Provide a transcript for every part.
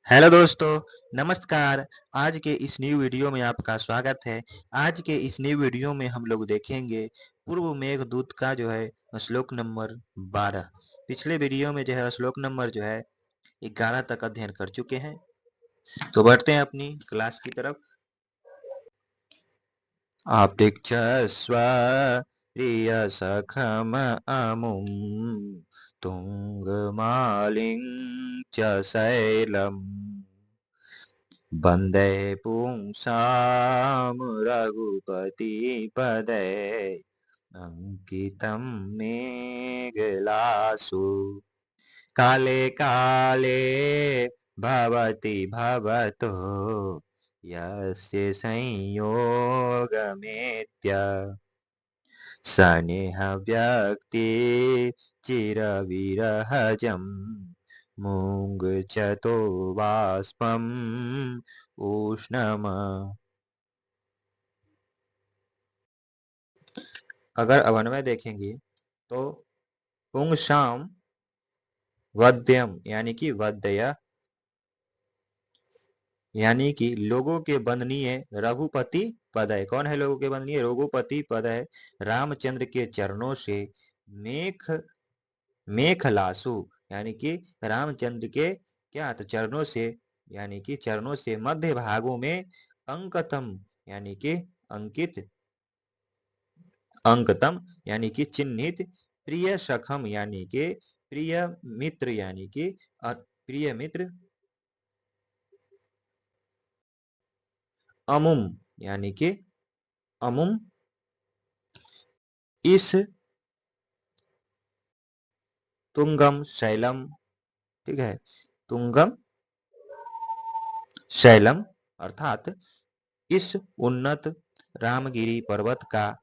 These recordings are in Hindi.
हेलो दोस्तों, नमस्कार। आज के इस न्यू वीडियो में आपका स्वागत है। आज के इस न्यू वीडियो में हम लोग देखेंगे पूर्व मेघदूत का जो है श्लोक नंबर 12। पिछले वीडियो में जो है श्लोक नंबर जो है 11 तक अध्ययन कर चुके हैं। तो बढ़ते हैं अपनी क्लास की तरफ। आपतिक्षस्व प्रिय सखम अमुम तुंगमालिं च शैलम् वन्दे पुंसां रघुपतिपदे अंकितं मेघलासु काले काले भवति भवतो यस्य संयोगमेत्य सनेह व्यक्ति चिरविरहजम् मुङ्गचतो बाष्पम् उष्णम। अगर अवन्वय देखेंगे तो पुंसाम वध्यम यानी कि वध्यय यानी कि लोगों के वंदनीय रघुपति पद है। कौन है लोगों के वंदनीय? रघुपति पद है। रामचंद्र के चरणों से मेघ मेखलासु यानी कि रामचंद्र के क्या तो चरणों से यानी कि चरणों से मध्य भागों में अंकतम यानी कि अंकित अंकतम यानी कि चिन्हित प्रिय सखम यानी कि प्रिय मित्र यानी कि प्रिय मित्र अमुम यानी कि अमुम इस तुंगम शैलम। ठीक है, तुंगम शैलम अर्थात इस उन्नत रामगिरी पर्वत का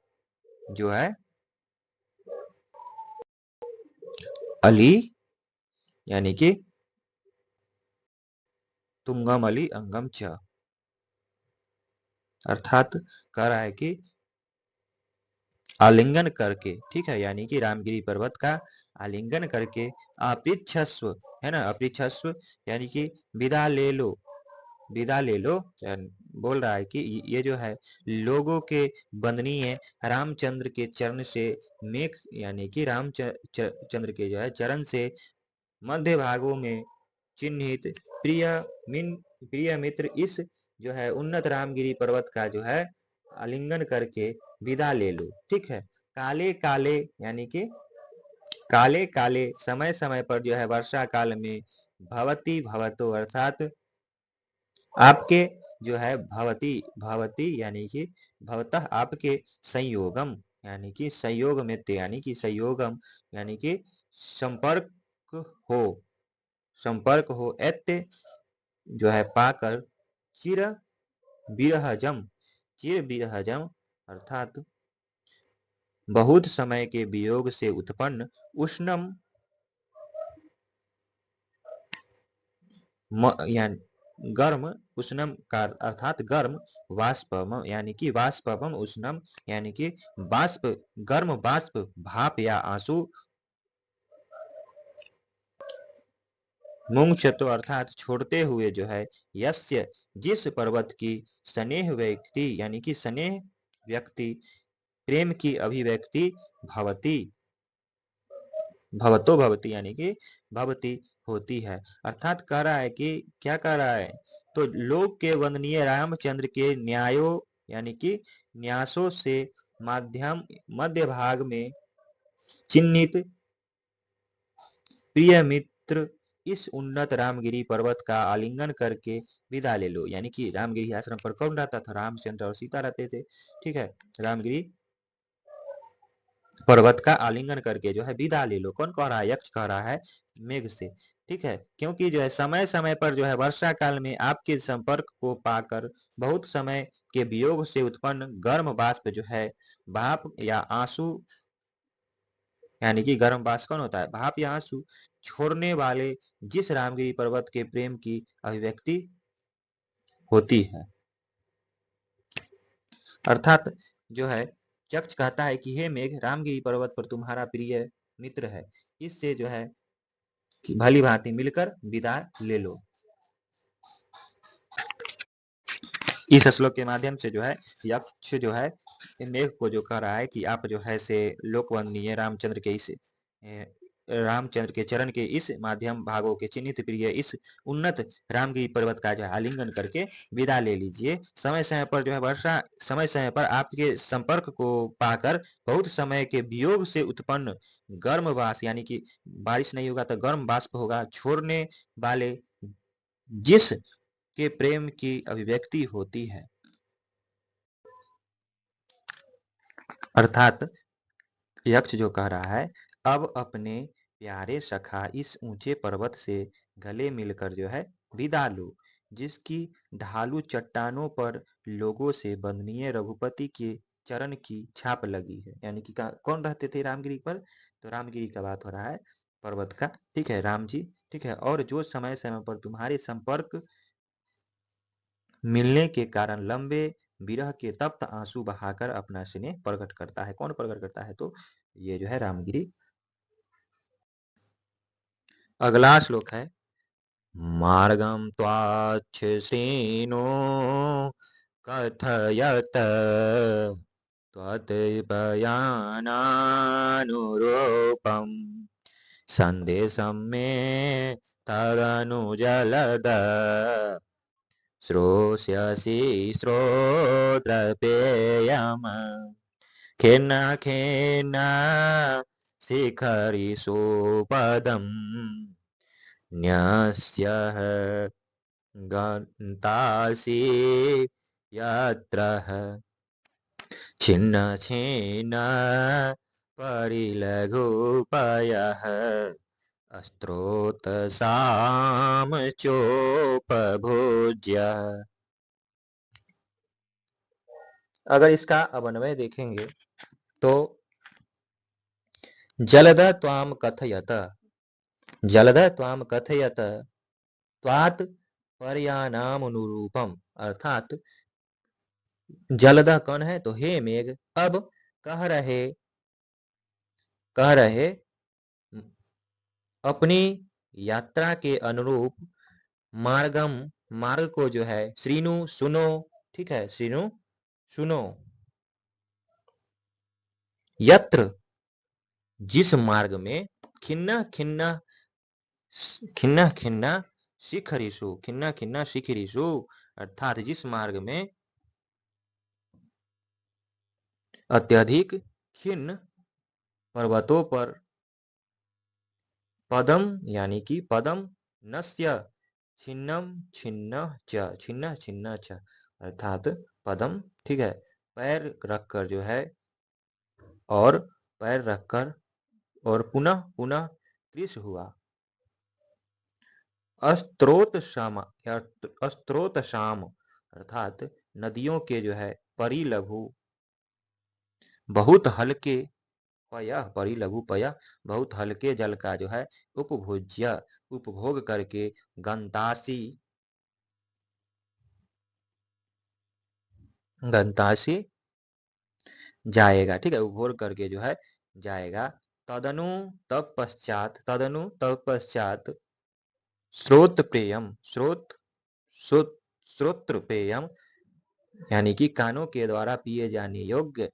जो है अली यानी कि तुंगम अली अंगम च अर्थात कह रहा है कि आलिंगन करके, ठीक है, यानी कि रामगिरी पर्वत का आलिंगन करके अपिच्छस्व है ना, अपिच्छस्व यानी कि विदा ले लो, विदा ले लो। बोल रहा है कि ये जो है लोगों के वंदनीय रामचंद्र के चरण से मेघ यानी कि रामचंद्र के जो है चरण से मध्य भागों में चिन्हित प्रिय प्रिय मित्र इस जो है उन्नत रामगिरी पर्वत का जो है आलिंगन करके विदा ले लो। ठीक है, काले काले यानी कि काले काले समय समय पर जो है वर्षा काल में भवती भवतो अर्थात आपके जो है भवती भवती यानी कि भवतः आपके संयोगम यानी कि संयोग में यानी कि संयोगम यानी कि संपर्क हो, संपर्क हो एत्य जो है पाकर चिर विरहजम, चिर विरहजम अर्थात बहुत समय के वियोग से उत्पन्न उष्णम यानी गर्म, उष्णम का अर्थात गर्म वाष्पम यानी कि वाष्पम उष्णम यानी कि बाष्प, गर्म बाष्प भाप या आंसू मुंगचतो अर्थात छोड़ते हुए जो है यस्य जिस पर्वत की स्नेह व्यक्ति यानी कि स्नेह व्यक्ति प्रेम की अभिव्यक्ति भवती भवतो भवती यानी कि भवती होती है। अर्थात कह रहा है कि क्या कह रहा है, तो लोक के वंदनीय रामचंद्र के न्यायों यानी कि न्यासों से माध्यम मध्य भाग में चिन्हित प्रिय मित्र इस उन्नत रामगिरी पर्वत का आलिंगन करके विदा ले लो। यानी कि रामगिरी आश्रम पर कौन रहता था? रामचंद्र और सीता रहते थे। ठीक है, रामगिरी पर्वत का आलिंगन करके जो है विदा ले लो। कौन कह रहा है? यक्ष कह रहा है मेघ से। ठीक है, क्योंकि जो है समय समय पर जो है वर्षा काल में आपके संपर्क को पाकर बहुत समय के वियोग से उत्पन्न गर्म बाष्प जो है भाप या आंसू यानी कि गर्म बाष्प कौन होता है? भाप या आंसू छोड़ने वाले जिस रामगिरी पर्वत के प्रेम की अभिव्यक्ति होती है। अर्थात जो है यक्ष कहता है कि हे मेघ, रामगिरी पर्वत पर तुम्हारा प्रिय मित्र है, इससे जो है भली भांति मिलकर विदा ले लो। इस श्लोक के माध्यम से जो है यक्ष जो है मेघ को जो कह रहा है कि आप जो है से लोकवंदनीय रामचंद्र के चरण के इस माध्यम भागों के चिन्हित प्रिय इस उन्नत रामगिरी पर्वत का जो है आलिंगन करके विदा ले लीजिए। समय समय पर जो है वर्षा, समय समय पर आपके संपर्क को पाकर बहुत समय के वियोग से उत्पन्न गर्म वास, यानी कि बारिश नहीं होगा तो गर्म वाष्प होगा, छोड़ने वाले जिस के प्रेम की अभिव्यक्ति होती है। अर्थात यक्ष जो कह रहा है, अब अपने प्यारे सखा इस ऊंचे पर्वत से गले मिलकर जो है विदा लो, जिसकी ढालू चट्टानों पर लोगों से वंदनीय रघुपति के चरण की छाप लगी है। यानी कि कौन रहते थे रामगिरी पर, तो रामगिरी का बात हो रहा है, पर्वत का, ठीक है, राम जी, ठीक है। और जो समय समय पर तुम्हारे संपर्क मिलने के कारण लंबे विरह के तप्त आंसू बहाकर अपना स्नेह प्रकट करता है। कौन प्रकट करता है, तो ये जो है रामगिरी। अगला श्लोक है, मार्गम त्वाच्छ्रेणो कथयत त्वद्भयानानुरूपम् संदेशं मे तदनुजलद श्रोष्यसि श्रोत्रपेयम् खिन्न खिन्न शिखरिषुपदम् न्यस्यः गन्तासि यत्र छिन्न छिन्न परिलघुपयः अस्त्रोतसाम चोपभुज्य। अगर इसका अवन्वय देखेंगे तो जलद त्वाम कथयत, जलद त्वाम कथयत त्वात् पर्यानामनुरूपम, अर्थात जलद कौन है, तो हे मेघ, अब कह रहे अपनी यात्रा के अनुरूप मार्गम, मार्ग को जो है, श्रीनु सुनो, ठीक है, श्रीनु सुनो, यत्र जिस मार्ग में खिन्ना खिन्ना खिन्ना खिन्ना शिखरिषु, खिन्ना खिन्ना शिखरिषु, अर्थात जिस मार्ग में अत्यधिक खिन्न पर्वतों पर पदम, यानी कि पदम नस्य छिन्नम छिन्न च, छिन्न छिन्न च, अर्थात पदम, ठीक है, पैर रखकर जो है, और पैर रखकर और पुनः पुनः कृश हुआ, अस्त्रोत शाम, अस्त्रोत शाम, अर्थात नदियों के जो है परिलघु बहुत हल्के पय, परिलघु पय बहुत हल्के जल का जो है उपभोज्य, उपभोग करके गंतासी, गंतासी जाएगा, ठीक है, उपभोग करके जो है जाएगा। तदनु तब पश्चात स्रोत प्रेयम, श्रोत्र पेयम, यानी कि कानों के द्वारा पिए जाने योग्य,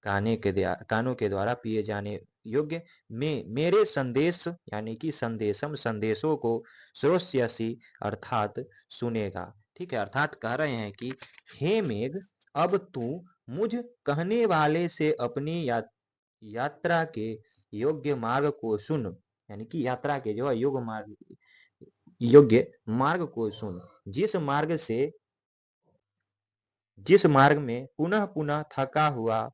कानों के द्वारा पिए जाने योग्य में मेरे संदेश, यानी कि संदेशम, संदेशों को श्रोष्यसि, अर्थात सुनेगा, ठीक है। अर्थात कह रहे हैं कि हे मेघ, अब तू मुझ कहने वाले से अपनी यात्रा के योग्य मार्ग को सुन, यानी कि यात्रा के जो है योग्य मार्ग को सुन, जिस मार्ग में पुनः पुनः थका हुआ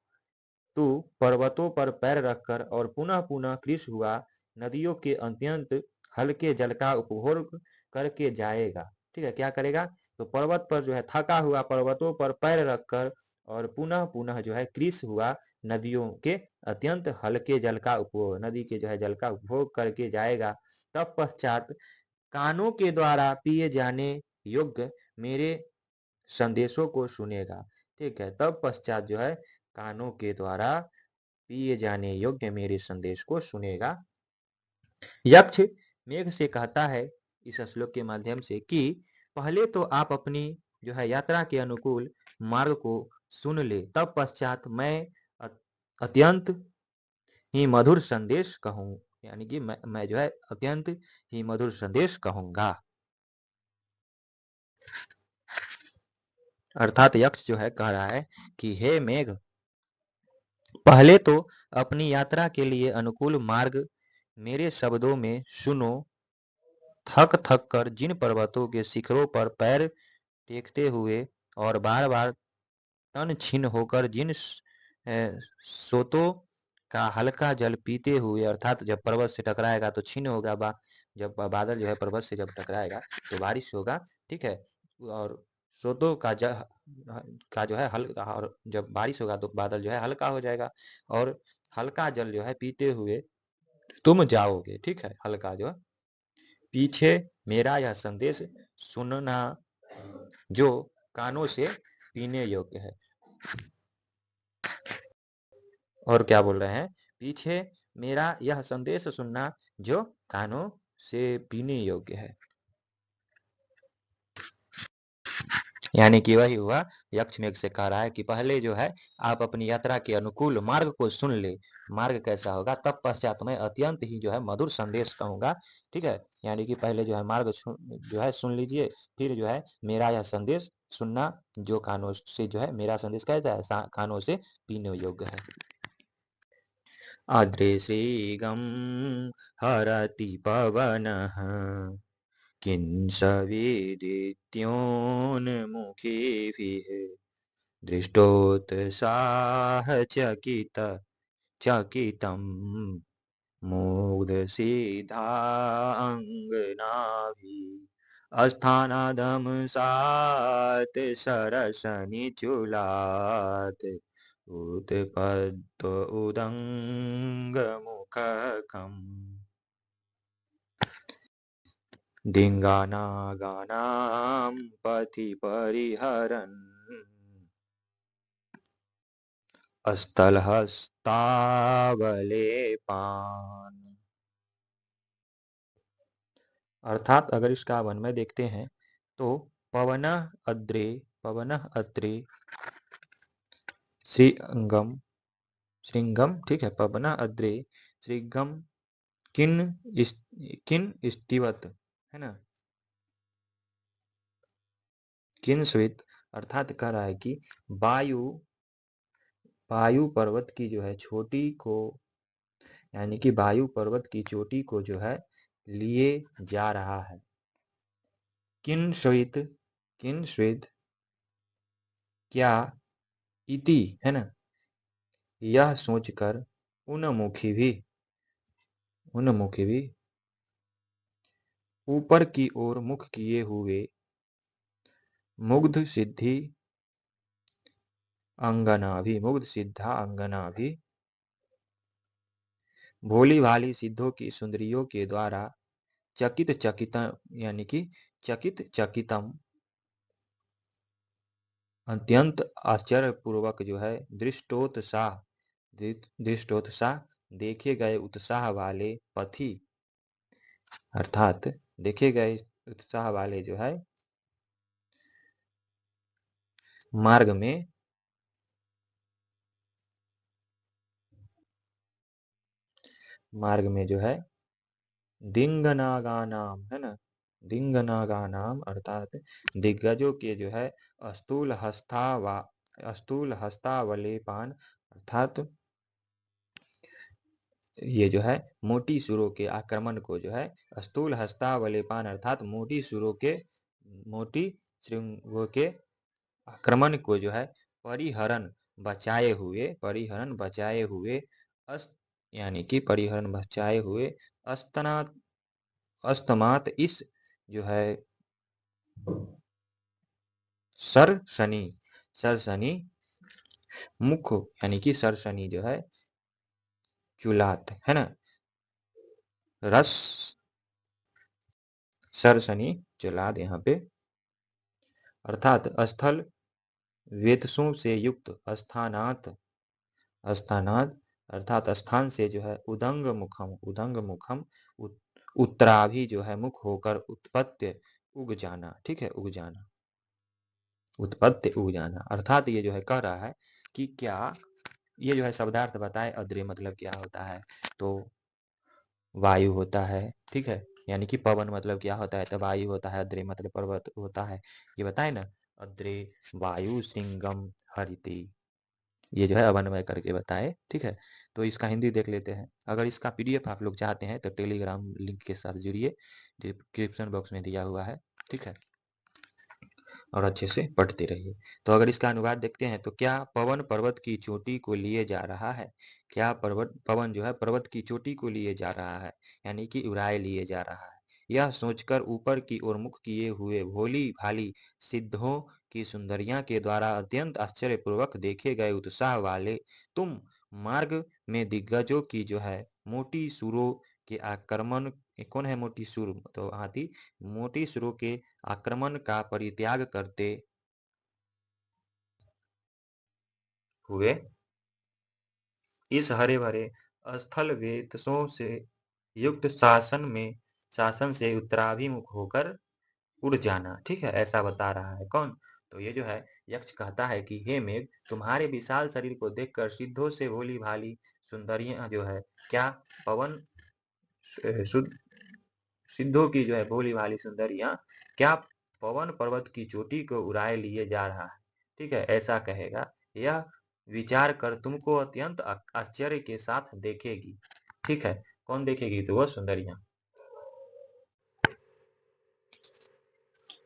तू पर्वतों पर पैर रखकर और पुनः पुनः कृश हुआ नदियों के अत्यंत हल्के जल का उपभोग करके जाएगा, ठीक है। क्या करेगा, तो पर्वत पर जो है थका हुआ पर्वतों पर पैर रखकर और पुनः पुनः जो है कृश हुआ नदियों के अत्यंत हल्के जल का उपभोग, नदी के जो है जल का उपभोग करके जाएगा। तब पश्चात कानों के द्वारा पिए जाने योग्य मेरे संदेशों को सुनेगा, ठीक है। तब पश्चात जो है कानों के द्वारा पिए जाने योग्य मेरे संदेश को सुनेगा। यक्ष मेघ से कहता है इस श्लोक के माध्यम से कि पहले तो आप अपनी जो है यात्रा के अनुकूल मार्ग को सुन ले, तब पश्चात मैं अत्यंत ही मधुर संदेश कहूँ, यानी कि मैं जो है अत्यंत ही मधुर संदेश कहूंगा। अर्थात यक्ष जो है कह रहा है कि हे मेघ, पहले तो अपनी यात्रा के लिए अनुकूल मार्ग मेरे शब्दों में सुनो। थक थक कर जिन पर्वतों के शिखरों पर पैर टेकते हुए और बार बार तन छीन होकर जिन सोतों का हल्का जल पीते हुए, अर्थात जब पर्वत से टकराएगा तो छीन होगा, जब बादल जो है पर्वत से जब टकराएगा तो बारिश होगा, ठीक है। और सोतों का जो है हल्का, और जब बारिश होगा तो बादल जो है हल्का हो जाएगा, और हल्का जल जो है पीते हुए तुम जाओगे, ठीक है। हल्का जो पीछे मेरा यह संदेश सुनना जो कानों से पीने योग्य है। और क्या बोल रहे हैं, पीछे मेरा यह संदेश सुनना जो कानों से पीने योग्य है। यानी कि वही हुआ, यक्ष मेघ से कह रहा है कि पहले जो है आप अपनी यात्रा के अनुकूल मार्ग को सुन ले। मार्ग कैसा होगा, तब पश्चात मैं अत्यंत ही जो है मधुर संदेश कहूंगा, ठीक है। यानी कि पहले जो है मार्ग जो है सुन लीजिए, फिर जो है मेरा यह संदेश सुनना जो कानों से जो है, मेरा संदेश कैसा है, कानों से पीने योग्य है। अदृश्यगं हरति पवनः किंसविदित्योन्मुखीभिः दृष्टोत्साहचकितं मुग्धसिद्धाङ्गनाभिः अस्थानादमसात् सरसनिचुलात् उत्पद्य उदङ्गमुखकम् दिङ्गानागानां पथि परिहरन् स्थलहस्तावलेपान्। अर्थात अगर इसका वन में देखते हैं तो पवनः अत्रे श्रृंगम श्रृंगम, ठीक है। पवनः अद्रे श्रृंगम किन स्तिवत, है ना, किन स्वित। अर्थात कह रहा है कि वायु वायु पर्वत की जो है चोटी को, यानी कि वायु पर्वत की चोटी को जो है लिए जा रहा है। किन स्वित क्या इति, है ना, यह सोचकर उन्मुखी भी ऊपर की ओर मुख किए हुए मुग्ध सिद्धा अंगना भी भोली भाली सिद्धों की सुंदरियों के द्वारा यानी कि चकितम अत्यंत आश्चर्य पूर्वक जो है दृष्टोत्साह देखे गए उत्साह वाले पथी, अर्थात देखे गए उत्साह वाले जो है मार्ग में जो है दिंगनागानाम, है ना, दिंगनागानाम अर्थात दिग्गजों के जो है स्थूल हस्तावलेपान, अर्थात ये जो है मोटी सुरों के आक्रमण को जो है स्थूल हस्तावलेपान, अर्थात मोटी श्रृंगों के आक्रमण को जो है परिहरण बचाए हुए यानी कि परिहरण बचाए हुए अस्तमात इस जो है सरसनी मुख, यानी कि सरसनी जो है चुलात, है ना, रस सरसनी चुलाद यहाँ पे, अर्थात स्थल वेतसों से युक्त स्थानात अर्थात स्थान से जो है उदंग मुखम उत्तराभि जो है मुख होकर उत्पत्ति उग जाना, ठीक है, उग जाना। उत्पत्ति उ जाना। अर्थात ये जो है कह रहा है कि क्या ये जो है शब्दार्थ बताए। अद्रे मतलब क्या होता है, तो वायु होता है, ठीक है। यानी कि पवन मतलब क्या होता है, तो वायु होता है। अद्रे मतलब पर्वत होता है, ये बताए ना। अद्रे वायु सिंगम हरिति, ये जो है अवन्वय करके बताए, ठीक है। तो इसका हिंदी देख लेते हैं। अगर इसका पीडीएफ आप लोग चाहते हैं तो टेलीग्राम लिंक के साथ जुड़िए, डिस्क्रिप्शन बॉक्स में दिया हुआ है, ठीक है। और अच्छे से पढ़ते रहिए। तो अगर इसका अनुवाद देखते हैं तो क्या पवन पर्वत की चोटी को लिए जा रहा है। क्या पवन जो है पर्वत की चोटी को लिए जा रहा है, यानी कि उड़ाए लिए जा रहा है। यह सोचकर ऊपर की ओर मुख किए हुए भोली भाली सिद्धों की सुंदरियां के द्वारा अत्यंत आश्चर्यपूर्वक देखे गए उत्साह वाले तुम मार्ग में दिग्गजों की जो है मोटी सुरों के आक्रमण, कौन है मोटी सुर, तो हाथी, मोटी सुरों के आक्रमण का परित्याग करते हुए इस हरे भरे स्थल वेतसों से युक्त शासन से उत्तराभिमुख होकर उड़ जाना, ठीक है। ऐसा बता रहा है कौन, तो ये जो है यक्ष कहता है कि हे मेघ, तुम्हारे विशाल शरीर को देखकर सिद्धों से भोली भाली सुंदरियां जो है क्या पवन सिद्धों की जो है भोली भाली सुंदरियां क्या पवन पर्वत की चोटी को उड़ाए लिए जा रहा है, ठीक है, ऐसा कहेगा। यह विचार कर तुमको अत्यंत आश्चर्य के साथ देखेगी, ठीक है। कौन देखेगी, तो वह सुंदरियां।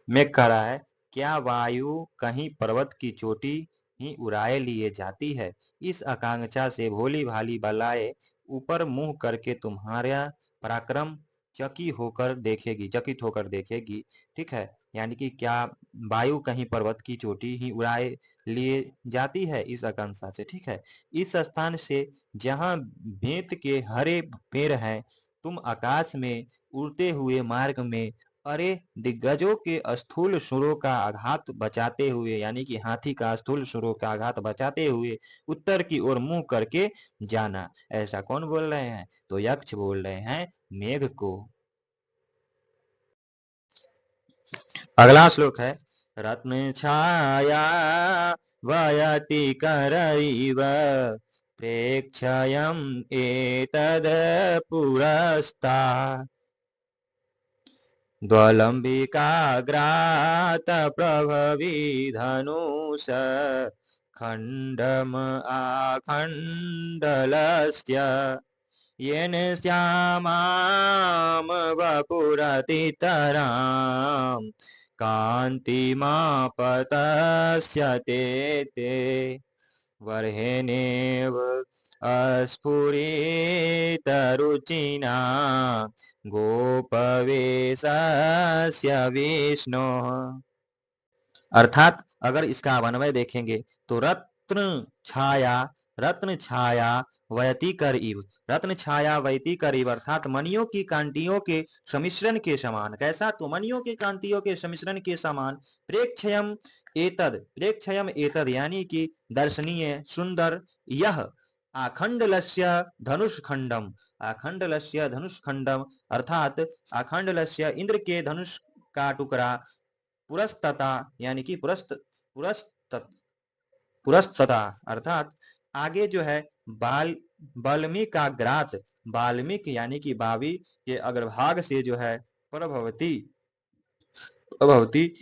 मेघ कह रहा है क्या वायु कहीं पर्वत की चोटी ही उड़ाए लिए जाती है। इस आकांक्षा से भोली भाली बलाए ऊपर मुंह करके तुम्हारा पराक्रम चकित होकर देखेगी, ठीक है। यानी कि क्या वायु कहीं पर्वत की चोटी ही उड़ाए लिए जाती है इस आकांक्षा से, ठीक है। इस स्थान से जहां बेंत के हरे पेड़ हैं, तुम आकाश में उड़ते हुए मार्ग में अरे दिग्गजों के स्थूल सुरों का आघात बचाते हुए, यानी कि हाथी का स्थूल सुरों का आघात बचाते हुए उत्तर की ओर मुंह करके जाना। ऐसा कौन बोल रहे हैं, तो यक्ष बोल रहे हैं मेघ को। अगला श्लोक है रत्न छाया वयति करइव प्रेक्षयम् एतद् पुरस्ता द्वलम्बिकाग्रात प्रभवी धनुष खण्डम् आखण्डलस्य येन श्यामां वपुरतितरां कान्तिमापतस्यते ते वर्हेनेव अस्फुरितरुचिना गोपवेशस्य विष्णोः। अर्थात अगर इसका अन्वय देखेंगे तो छाया रत्न छाया वयति कर इव, रत्न छाया वयति कर इव अर्थात मणियों की कांतियों के सम्मिश्रण के समान। कैसा, तो मणियों की कांतियों के सम्मिश्रण के समान प्रेक्षयम एतद यानी कि दर्शनीय सुंदर यह आखंडलस्य धनुष खंडम, आखंडलस्य धनुष खंडम अर्थात आखंडलस्य इंद्र के धनुष का टुकड़ा पुरस्तता यानी कि पुरस्तता अर्थात आगे जो है बाल बाल्मीकि का ग्रात, बाल्मीकि यानी कि बावी के अग्रभाग से जो है प्रभवती प्रभवती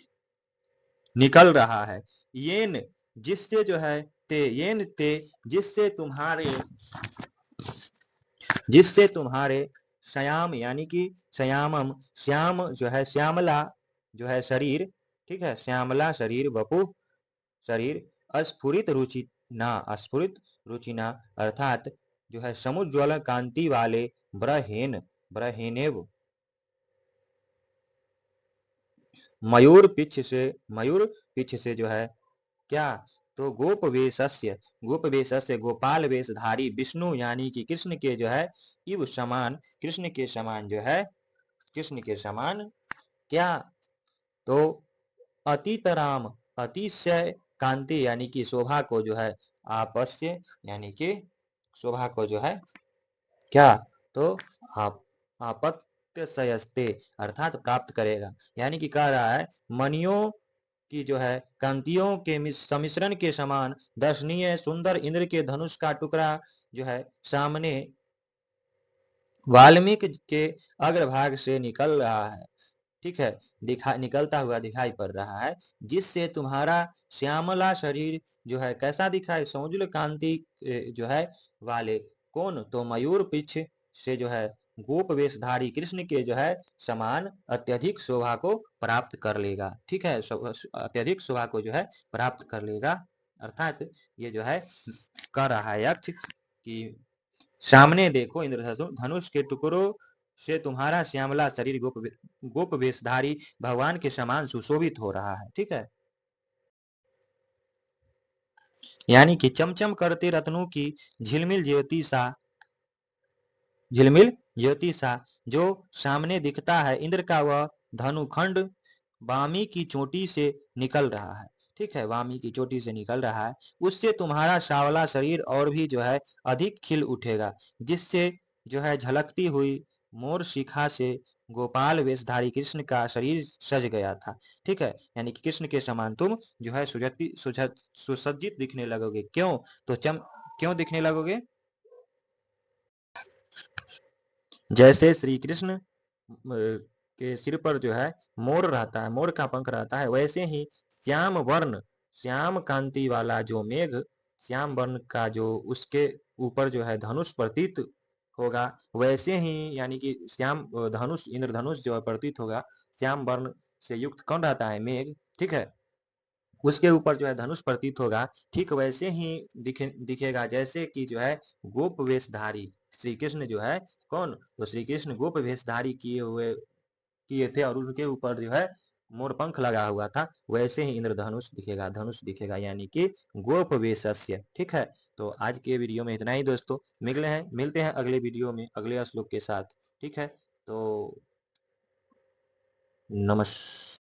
निकल रहा है। येन जिससे जो है ते जिससे तुम्हारे श्याम यानी कि श्यामम श्याम जो है श्यामला जो है शरीर, ठीक है, श्यामला शरीर वपु शरीर अस्फुरित रुचिना अर्थात जो है समुज्ज्वल कांति वाले ब्रहेनेव मयूर पिछ से जो है क्या, तो गोपवेशस्य गोपाल वेशधारी विष्णु यानी कि कृष्ण के जो है इव समान, कृष्ण के समान जो है कृष्ण के समान क्या, तो अतितराम अतिशय कांति यानी कि शोभा को जो है आपस्य यानी कि शोभा को जो है क्या, तो आप आपत्य सयस्ते अर्थात प्राप्त करेगा। यानी कि कह रहा है मणियों कि जो है कांतियों के सम्मिश्रण के समान दर्शनीय सुंदर इंद्र के धनुष का टुकड़ा जो है सामने वाल्मीकि के अग्रभाग से निकल रहा है। ठीक है, निकलता हुआ दिखाई पड़ रहा है, जिससे तुम्हारा श्यामला शरीर जो है कैसा दिखाई, सौजुल कांति जो है वाले कौन तो मयूर पिछ से जो है गोप वेशधारी कृष्ण के जो है समान अत्यधिक शोभा को प्राप्त कर लेगा। ठीक है, अत्यधिक शोभा को जो है प्राप्त कर लेगा। अर्थात ये जो है कह रहा है यक्ष कि सामने देखो इंद्रधनुष धनुष के टुकड़ों से तुम्हारा श्यामला शरीर गोप वेशधारी भगवान के समान सुशोभित हो रहा है। ठीक है, यानी कि चमचम करते रत्नों की झिलमिल ज्योति सा झिलमिल ज्योति सा जो सामने दिखता है, इंद्र का वह धनुखंड वामी की चोटी से निकल रहा है। ठीक है, वामी की चोटी से निकल रहा है, उससे तुम्हारा सावला शरीर और भी जो है अधिक खिल उठेगा, जिससे जो है झलकती हुई मोर शिखा से गोपाल वेशधारी कृष्ण का शरीर सज गया था। ठीक है, यानी कि कृष्ण के समान तुम जो है सुसज्जित दिखने लगोगे। क्यों तो क्यों दिखने लगोगे? जैसे श्री कृष्ण के सिर पर जो है मोर रहता है, मोर का पंख रहता है, वैसे ही श्याम वर्ण श्याम कांति वाला जो मेघ श्याम वर्ण का जो उसके ऊपर जो है धनुष प्रतीत होगा, वैसे ही यानी कि श्याम धनुष इंद्रधनुष जो है प्रतीत होगा, श्याम वर्ण से युक्त कौन रहता है? मेघ। ठीक है, उसके ऊपर जो है धनुष प्रतीत होगा, ठीक वैसे ही दिखेगा जैसे कि जो है गोप वेशधारी श्री कृष्ण जो है कौन तो श्री कृष्ण गोप वेशधारी किए थे और उनके ऊपर जो है मोर पंख लगा हुआ था, वैसे ही इंद्रधनुष दिखेगा, धनुष दिखेगा, यानी कि गोप वेशस्य। ठीक है, तो आज के वीडियो में इतना ही दोस्तों, मिलते हैं अगले वीडियो में अगले श्लोक के साथ। ठीक है, तो नमस्कार।